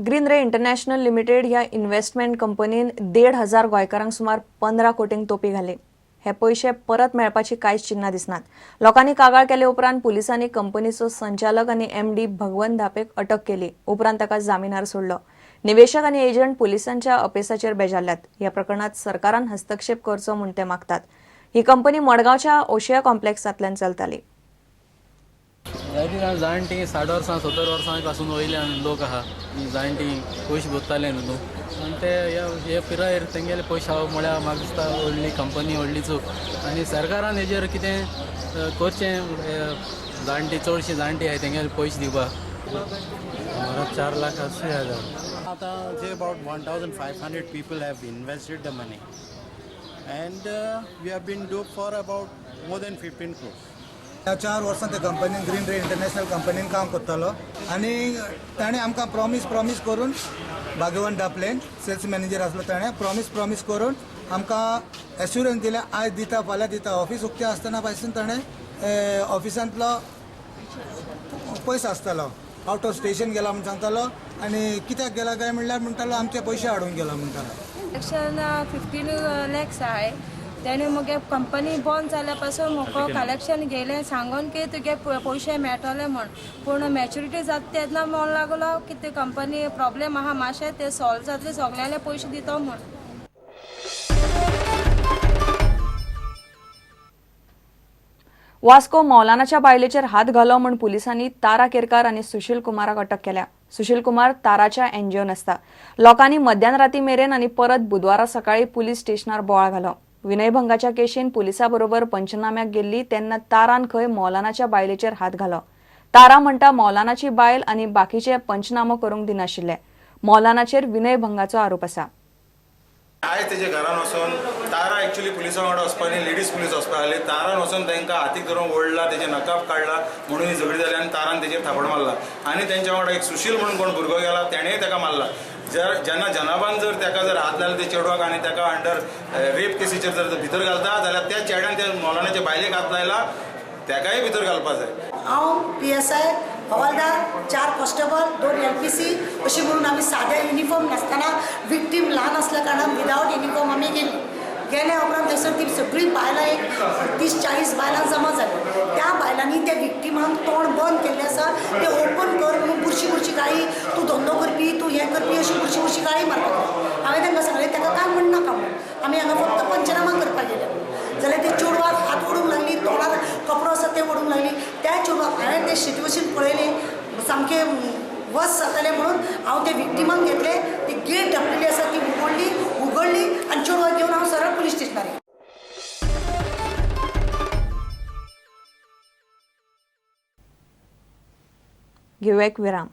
Green रे international limited ह्या investment कंपनीन 1,500 गोंयकारांक सुमार 15 कोटींक तोपी घाले. हे पैसे परत मेळपाची कांयच चिन्हां दिसनात. लोकांनी कागाळ केले उपरांत पुलिसांनी कंपनीचो संचालक आनी एमडी भगवंत धापेक अटक केली. उपरांत ताका जामिनार सोडलो. निवेशक आनी एजंट पुलिसांच्या अपेसाचेर बेजारल्यात. ह्या प्रकरणात सरकारान हस्तक्षेप करचो म्हूण ते मागतात. ही कंपनी मडगांवच्या ओशिया कॉम्प्लेक्सांतल्यान चलताली. जाणटी 60 वर्सां 70 वर्सां पासून वयल्यान लोक आहा जाणटी पयशे भरताले न्हू आनी ते हे पिरायेर तेंगेले पयशे हांव म्हळ्यार म्हाका दिसता व्हडली कंपनी व्हडली चूक आनी सरकारान हेजेर कितें करचें. जाणटी चडशी जाणटी आहाय तेंगेले पयशे दिवपाक 4,80,000. आतां जे about 1,500 people have invested the money and we have been duped for about more than 15 crores. 4 वर्सां त्या कंपनीन ग्रीन रे इंटरनॅशनल कंपनीन काम करतालो आनी ताणें आमकां प्रॉमीस करून भागवंत धापलेन सेल्स मॅनेजर आसलो ताणें प्रॉमीस करून आमकां एश्युरन्स दिलें आयज दिता फाल्यां दिता. ऑफिस उक्तें आसतना पासून ताणें ऑफिसांतलो पयसो आसतालो आउट ऑफ स्टेशन गेला म्हूण सांगतालो आनी कित्याक गेला काय म्हणल्यार म्हणटालो आमचे पयशे हाडून गेला म्हणटालो. कलेक्शन 15 lakhs आहे. त्याने मगे कंपनी बंद जाल्या पासून म्हाका कलेक्शन गेलें सांगून की तुगे पयशे मेळटले म्हण पूण मॅच्युरिटी जाता तेन्ना म्हण लागलो की ते कंपनी प्रॉब्लेम आहा मातशें ते सॉल्व जातले सगळ्यांना पयशे दिता म्हण. वास्को मौलानाच्या बायलेचेर हात घालो म्हूण पुलिसांनी तारा केरकार आनी सुशील कुमाराक अटक केल्या. सुशील कुमार ताराच्या एनजीओन आसता. लोकांनी मध्यान राती मेरेन आनी परत बुधवारा सकाळी पुलीस स्टेशनार बोवाळ घालो. विनयभंगाच्या केशीन पुलिसां बरोबर पंचनाम्याक गेल्ली तेन्ना तारान खंय मौलानाच्या बायलेचेर हात घालो. तारा म्हणटा मौलानाची बायल आनी बाकीचे पंचनामो करूंक दिनाशिल्ले. मौलानाचेर विनयभंगाचो आरोप आसा. आयज तेजे घरान वचून तारा एक्चुअली पुलिसां वांगडा वचपानी लेडीज पुलीस वचपा आसली. तारान वचून तांकां हातीक धरून ओडला तेजे नकाब काडला म्हणून ही झगडी जाली आनी तारान तेजेर थापड मारला आनी तेंच्या वांगडा एक सुशील म्हणून कोण भुरगो गेला तेणेय ताका मारला. जेन्ना जनाबान जर ताका जर हात लायलो ते चेडवाक आनी ताका अंडर रेप केसीचेर जर भितर घालता जाल्यार त्या चेड्यान त्या मौलानाच्या बायलेक हात लायला ताकाय भितर घालपा जाय. हांव PSI हवालदार 4 कॉन्स्टेबल 2 LPC अशी म्हणून आमी सादे युनिफॉर्म नासतना विक्टीम ल्हान असल्या कारणान विदावट युनिफॉर्म आमी गेले उपरांत थंयसर ती सगळी बायलां एक 30-40 बायलां जमा जाली. त्या बायलांनी त्या विक्टिमांक तोंड बंद केल्लें आसा ते ओपन कर म्हणून बुरशी गाळी तूं धंदो करपी तूं हें करपी अशी बुरशी गाळी मारता. हांवें तांकां सांगलें ताका काय म्हण नाका म्हणून आमी हांगा फक्त पंचनामा करपाक गेले जाल्यार ते चेडवाक हात ओडूंक लागली तोंडार कपडो आसा ते ओडूंक लागली. त्या चेडवाक हांवें तें सिट्युएशन पळयलें सामकें वस जातालें म्हणून हांव ते विक्टिमांक घेतले. ती गेट धापलेली आसा ती उगडली आनी चेडवाक घेवन हांव सरळ पुलीस स्टेशनार गेलें. घेऊया एक विराम.